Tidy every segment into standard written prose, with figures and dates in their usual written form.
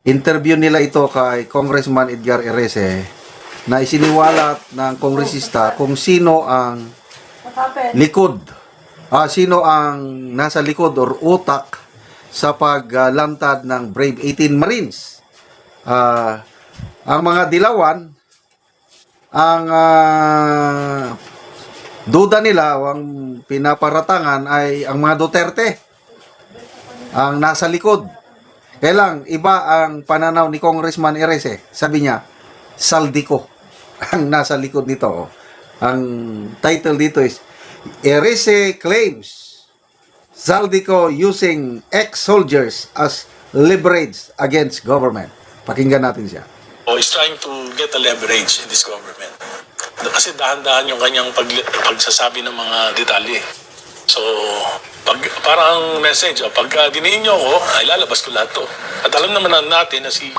interview nila ito kay Congressman Edgar Erese na isiniwalat ng kongresista kung sino ang likod, sino ang nasa likod or utak sa paglantad ng Brave 18 Marines. Ang mga dilawan, ang duda nila, ang pinaparatangan ay ang mga Duterte ang nasa likod. Kaya lang, iba ang pananaw ni Congressman Erese. Sabi niya, Saldico ang nasa likod nito. Ang title dito is, Erese claims Saldico using ex-soldiers as leverage against government. Pakinggan natin siya. Is trying to get a leverage in this government. Kasi dahan-dahan yung kanyang pagsasabi ng mga detalye. So, parang message, pagka diniin nyo ako, ay lalabas ko lahat to. At alam naman natin na si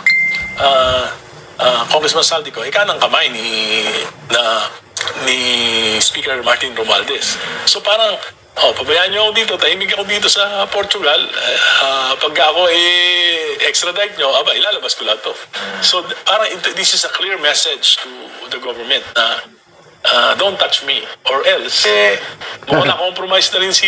Congressman Saldico ay kanang kamay ni Speaker Martin Romualdez. So parang, pabayaan nyo ako dito, tahimik ako dito sa Portugal, pagka ako extradite nyo, ilalabas ko lahat to. So parang this is a clear message to the government na don't touch me or else mukhang na-compromise na rin si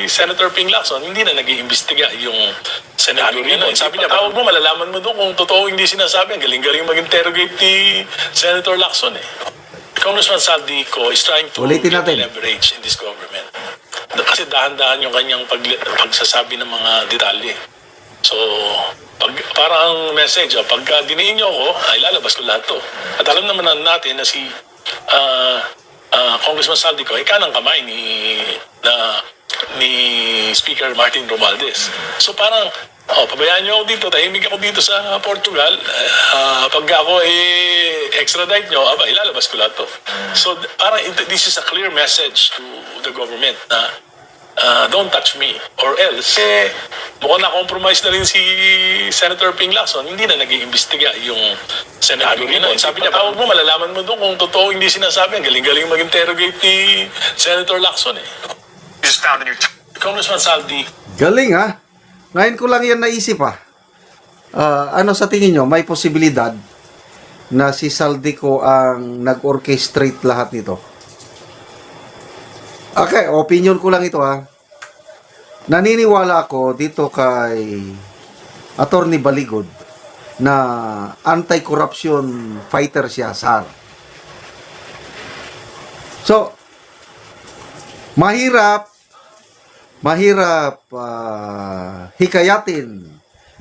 Senator Ping Lacson, hindi na nag-iimbestiga yung Senator Rino. Sabi niya, tawag mo, malalaman mo doon kung totoo hindi sinasabi. Ang galing-galing mag-interrogate ni Senator Lacson Congressman Saldico is trying to get leverage in this government. Kasi dahan-dahan yung kanyang pagsasabi ng mga detalye. So, parang message, pagka diniin nyo ako, ay lalabas ko lahat to. At alam naman natin na si Congressman Saldico ay kanang kamay ni Speaker Martin Romualdez. So parang, pabayaan nyo ako dito, tahimik ako dito sa Portugal, pagka ako extradite nyo, ilalabas ko lahat to. So parang this is a clear message to the government na don't touch me or else mukhang na-compromise na rin si Senator Ping Lacson, hindi na nag-iimbestiga yung Senator Rino. Sabi niya, tawag mo, malalaman mo doon kung totoo hindi sinasabi. Ang galing-galing mag-interrogate ni Senator Lacson Congressman Saldi. Galing Ngayon ko lang yan naisip ano sa tingin nyo, may posibilidad na si Saldico ang nag-orchestrate lahat nito? Okay, opinion ko lang ito Naniniwala ako dito kay Attorney Baligod na anti-corruption fighter siya, SAR. So, mahirap hikayatin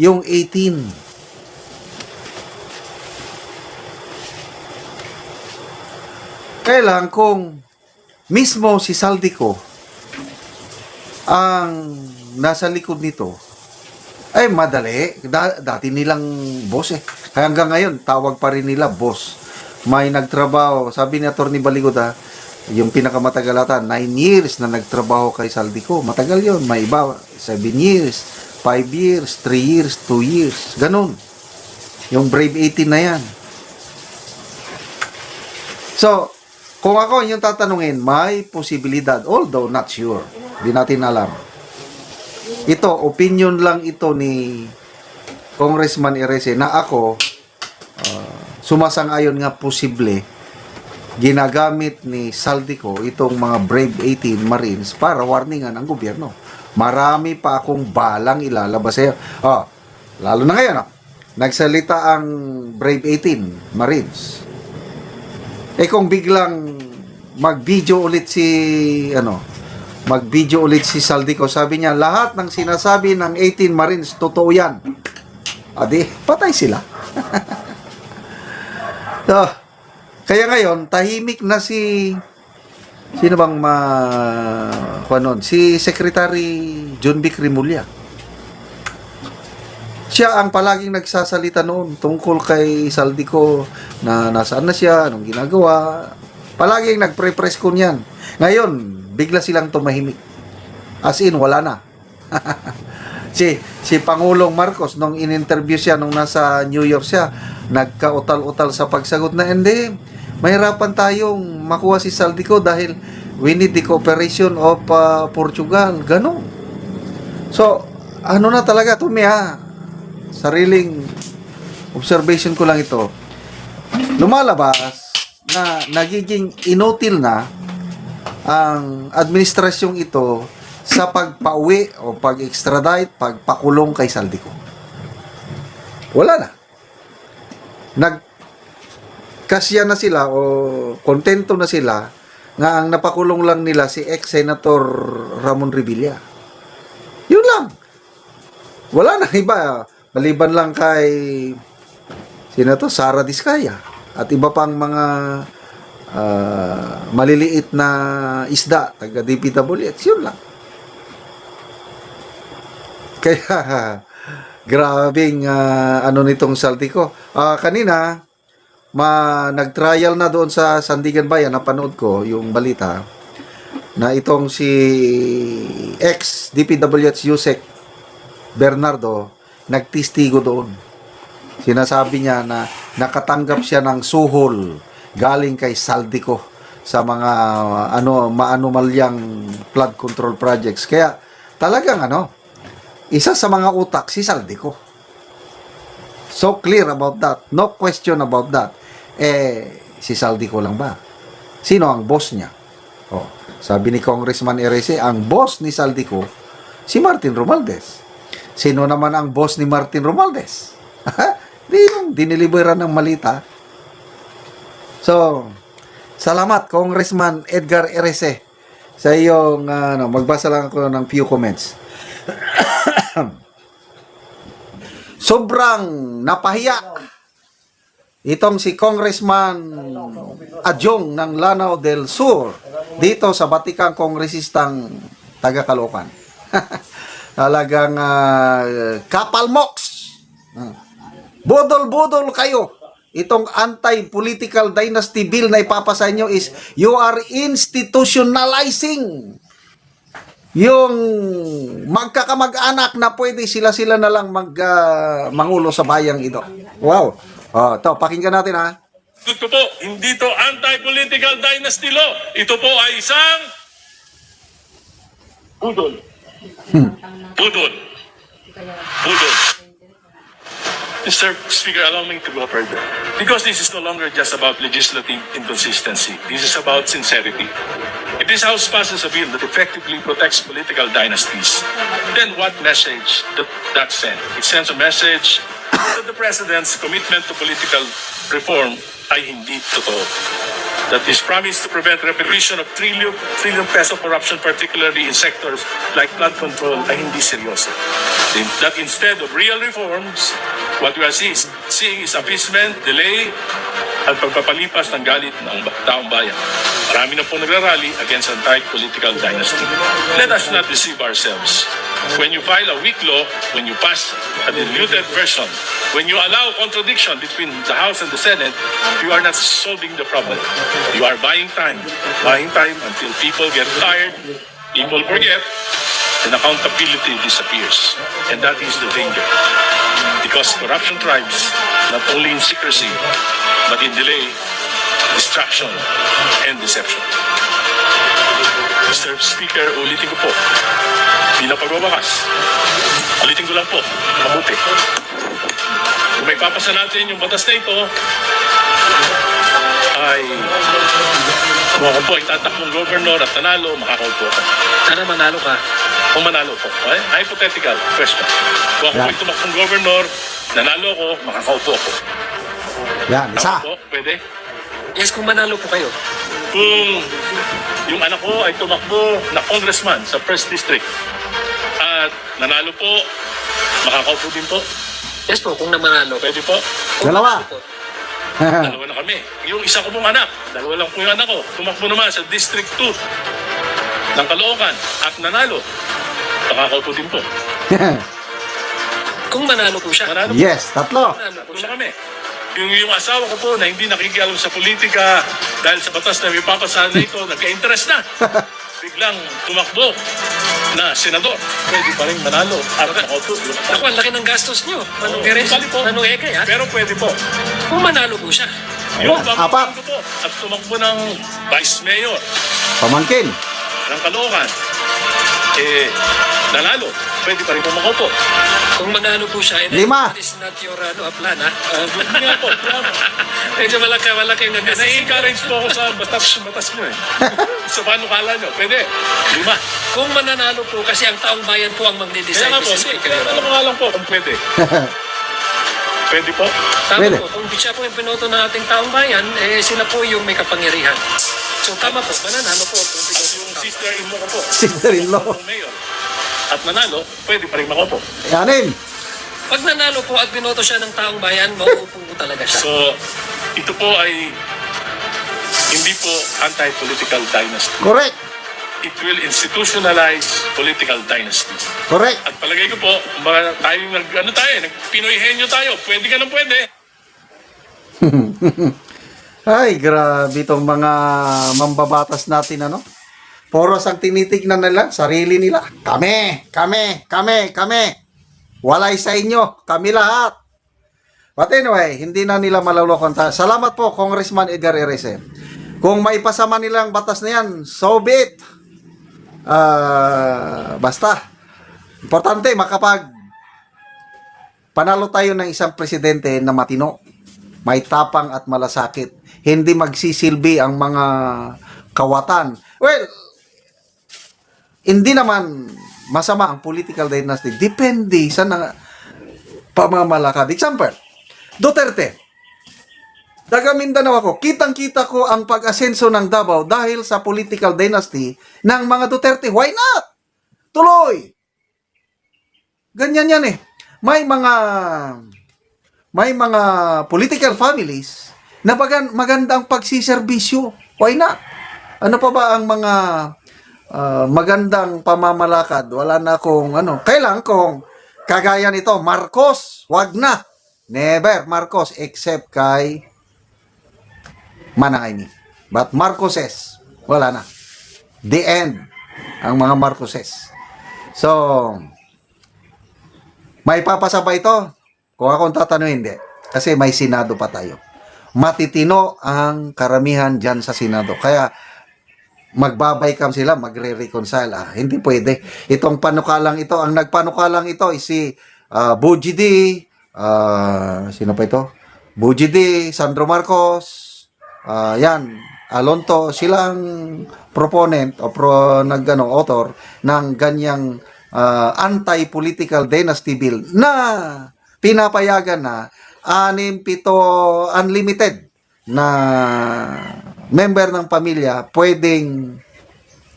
yung 18. Kailan kung mismo si Saldico ang nasa likod nito, ay madali. Dati nilang boss Kaya hanggang ngayon, tawag pa rin nila boss. May nagtrabaho, sabi ni Atty. Baligod yung pinakamatagal 9 years na nagtrabaho kay Saldico. Matagal yon. May iba, 7 years, 5 years, 3 years, 2 years. Ganun. Yung Brave 18 na yan. So, kung ako yung tatanungin, may posibilidad, although not sure. Di natin alam. Ito, opinion lang ito ni Congressman Erese na ako sumasang-ayon nga posible ginagamit ni Saldico itong mga Brave 18 Marines para warningan ang gobyerno. Marami pa akong balang ilalabas sa'yo. Lalo na ngayon, nagsalita ang Brave 18 Marines. Kung biglang mag-video ulit si Saldico, sabi niya, lahat ng sinasabi ng 18 Marines, totoo yan. Adi, patay sila. So, kaya ngayon, tahimik na si Secretary John Vic Rimulya. Siya ang palaging nagsasalita noon tungkol kay Saldico na nasaan na siya, anong ginagawa. Palaging nagpre-press con yan. Ngayon, bigla silang tumahimik. As in, wala na. si Pangulong Marcos, nung in-interview siya, nung nasa New York siya, nagka-utal-utal sa pagsagot na, hindi, mahirapan tayong makuha si Saldico dahil we need the cooperation of Portugal. Ganon. So, ano na talaga, sariling observation ko lang ito, lumalabas na nagiging inutil na ang administrasyong ito sa pagpauwi o pag-extradite, pagpakulong kay Saldico. Wala na. Nagkasya na sila o kontento na sila nga ang napakulong lang nila si ex-senator Ramon Revilla. Yun lang. Wala na iba. Maliban lang kay sino to? Sara Diskaya at iba pang mga maliliit na isda taga DPWH. Yun lang. Kaya grabing ano nitong Saldico. Kanina nag-trial na doon sa Sandigan Bayan, napanood ko yung balita na itong si ex DPWH Yusek Bernardo nagtistigo doon. Sinasabi niya na nakatanggap siya ng suhol galing kay Saldico sa mga maanumalyang flood control projects. Kaya talagang isa sa mga utak si Saldico. So clear about that. No question about that. Si Saldico lang ba? Sino ang boss niya? Sabi ni Congressman Erese, ang boss ni Saldico, si Martin Romualdez. Sino naman ang boss ni Martin Romualdez? Di yung diniliberan ng malita. So, salamat Congressman Edgar Erese sa iyong magbasa lang ako ng few comments. Sobrang napahiya itong si Congressman Adjong ng Lanao del Sur dito sa batikang kongresistang taga Caloocan. Talagang kapalmoks. Budol-budol kayo. Itong anti-political dynasty bill na ipapasa nyo is you are institutionalizing yung magkakamag-anak na pwede sila-sila na lang mangulo sa bayang ito. Wow. To, pakinggan natin ha. Ito po, hindi to anti-political dynasty law. Ito po ay isang budol. Budol. Budol. Mr. Speaker, allow me to go further. Because this is no longer just about legislative inconsistency. This is about sincerity. If this House passes a bill that effectively protects political dynasties, then what message that sends? It sends a message that the President's commitment to political reform ay hindi totoo. That his promise to prevent repetition of trillion peso corruption, particularly in sectors like flood control, ay hindi seryoso. That instead of real reforms, what we are seeing is appeasement, delay, at pagpapalipas ng galit ng taong bayan. Marami na po nagrarally against anti-political dynasty. Let us not deceive ourselves. When you file a weak law, when you pass a diluted version, when you allow contradiction between the House and the Senate, you are not solving the problem. You are buying time until people get tired, people forget, and accountability disappears. And that is the danger. Because corruption thrives not only in secrecy, but in delay, distraction, and deception. Mr. Speaker, ulitin ko po, bilang pagbabakas, ulitin ko lang po, mabuti. Kung may papasa natin yung batas na ito, ay kung ako po itatakbong governor at nanalo, makakaupo ako. Sana manalo ka. Kung manalo po. Okay? Hypothetical question. Kung ako po itumakbong governor, nanalo ako, makakaupo ako. Yan, isa. Ako po, pwede? Yes, kung manalo po kayo. Kung yung anak ko ay tumakbo na congressman sa 1st District at nanalo po, makakaupo din po. Yes po, kung namanalo. Pwede po? Dalawa. Dalawa na kami. Yung isa ko pong anak, dalawa lang po yung anak ko. Tumakbo naman sa District 2 ng Caloocan at nanalo. Makakaupo din po. Kung manalo po siya. Manalo po. Yes, tatlo. Manalo po Tapos siya. na kami. Yung asawa ko po na hindi nakikialam sa politika dahil sa batas na may papasahan na ito, nagka-interest na. Biglang tumakbo na senador. Pwede pa rin manalo. At makaupo. Ako, ang laki ng gastos nyo. Manong Geres, Bali po. Manong Egay, ha? Pero pwede po. Kung manalo po siya. Yung Apat. pamangkin ko po at tumakbo ng vice mayor Pamangkin. ng Caloocan. nanalo, pwede pa rin po makaupo. Kung manalo po siya, Lima. that is not your plan, ha? Hindi nga po. Medyo malaki yung nagastos. Na-encourage po ako sa batas mo eh. So paano kala nyo? Pwede. 5. Kung mananalo po, kasi ang taong bayan po ang Kaya magde-decide. nga po, Mr. Speaker. kaya alam mo nga lang po kung pwede. Pwede po. Tama Pwede. po, kung siya po yung pinoto ng ating taong bayan, sila po yung may kapangyarihan. So tama po, mananalo po. Kung At yung sister-in-law ko po, Sister-in-law. yung mayor, at nanalo, pwede pa rin makaupo. Yanin. Pag nanalo po at binoto siya ng taong bayan, mauupo po talaga siya. So, ito po ay hindi po anti-political dynasty. Correct. It will institutionalize political dynasty. Correct. At palagay ko po, mga tayo nag-Pinoy henyo tayo. Pwede ka ng pwede. Ay, grabe itong mga mambabatas natin, ano? Poros ang tinitignan nila, sarili nila. Kami. Walay sa inyo, kami lahat. But anyway, hindi na nila malulokon tayo. Salamat po, Congressman Edgar Erese. Kung maipasama nilang batas na yan, so be it. Basta, importante, panalo tayo ng isang presidente na matino, may tapang at malasakit. Hindi magsisilbi ang mga kawatan. Well, hindi naman masama ang political dynasty. Depende sa pamamalakad. Example, Duterte. Taga Mindanao ako. Kitang-kita ko ang pag-asenso ng Davao dahil sa political dynasty ng mga Duterte. Why not? Tuloy. Ganyan yan eh. May mga political families na magandang pagsiservisyo. Why not? Ano pa ba ang mga magandang pamamalakad? Wala na akong Kailan kung kagaya nito, Marcos, wag na. Never Marcos except kay Manang Amy. But Marcoses, wala na. The end. Ang mga Marcoses. So, may papasabay ito? Kung akong tatanungin, hindi. Kasi may Senado pa tayo. Matitino ang karamihan dyan sa Senado. Kaya, magbabaykam sila, magre-reconcile. Hindi pwede. Itong panukalang ito, ang nagpanukalang ito is si Bujidi, sino pa ito? Bujidi, Sandro Marcos, Alonto, silang proponent o author ng ganyang anti-political dynasty bill na pinapayagan na 6-7 unlimited na member ng pamilya pwedeng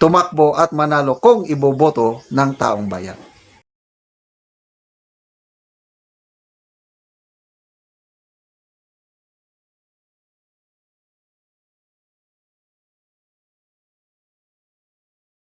tumakbo at manalo kung iboboto ng taong bayan.